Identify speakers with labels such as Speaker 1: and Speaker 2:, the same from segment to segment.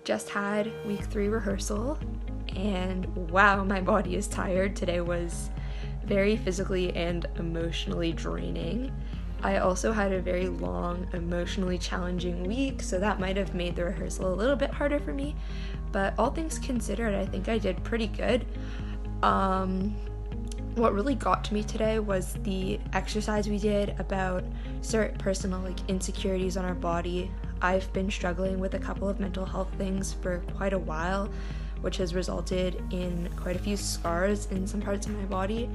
Speaker 1: just had week 3 rehearsal, and wow, my body is tired. Today was very physically and emotionally draining. I also had a very long, emotionally challenging week, so that might have made the rehearsal a little bit harder for me, but all things considered, I think I did pretty good. What really got to me today was the exercise we did about certain personal insecurities on our body. I've been struggling with a couple of mental health things for quite a while, which has resulted in quite a few scars in some parts of my body,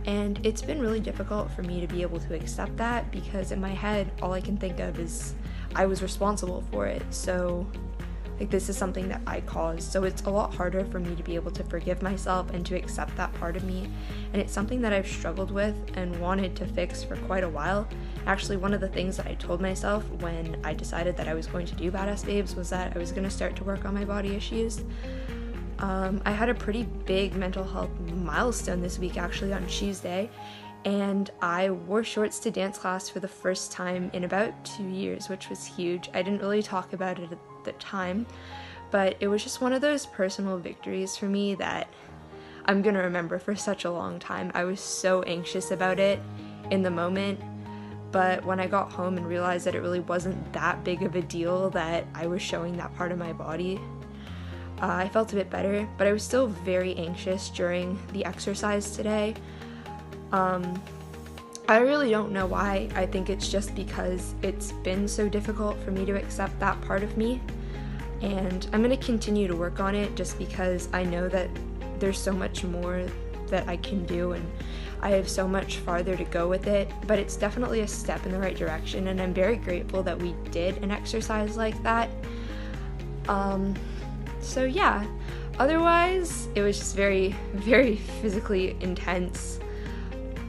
Speaker 1: and it's been really difficult for me to be able to accept that, because in my head all I can think of is I was responsible for it, so this is something that I caused. So it's a lot harder for me to be able to forgive myself and to accept that part of me, and it's something that I've struggled with and wanted to fix for quite a while. Actually, one of the things that I told myself when I decided that I was going to do Badass Babes was that I was going to start to work on my body issues. I had a pretty big mental health milestone this week, actually on Tuesday, and I wore shorts to dance class for the first time in about 2 years, which was huge. I didn't really talk about it at the time, but it was just one of those personal victories for me that I'm gonna remember for such a long time. I was so anxious about it in the moment, but when I got home and realized that it really wasn't that big of a deal that I was showing that part of my body, I felt a bit better, but I was still very anxious during the exercise today. I really don't know why. I think it's just because it's been so difficult for me to accept that part of me, and I'm going to continue to work on it just because I know that there's so much more that I can do and I have so much farther to go with it, but it's definitely a step in the right direction, and I'm very grateful that we did an exercise like that. So yeah, otherwise it was just very, very physically intense.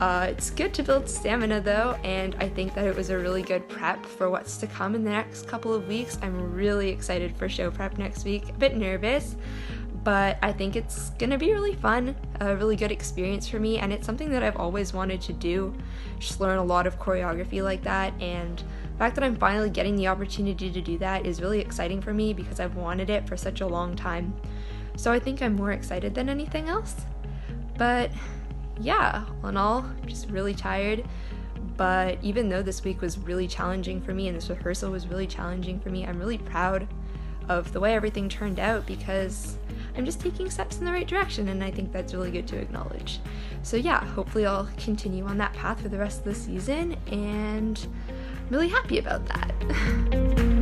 Speaker 1: It's good to build stamina though, and I think that it was a really good prep for what's to come in the next couple of weeks. I'm really excited for show prep next week. A bit nervous, but I think it's gonna be really fun, a really good experience for me, and it's something that I've always wanted to do, just learn a lot of choreography like that, and the fact that I'm finally getting the opportunity to do that is really exciting for me because I've wanted it for such a long time. So I think I'm more excited than anything else. But yeah, all in all, I'm just really tired, but even though this week was really challenging for me and this rehearsal was really challenging for me, I'm really proud of the way everything turned out because I'm just taking steps in the right direction, and I think that's really good to acknowledge. So yeah, hopefully I'll continue on that path for the rest of the season, and I'm really happy about that.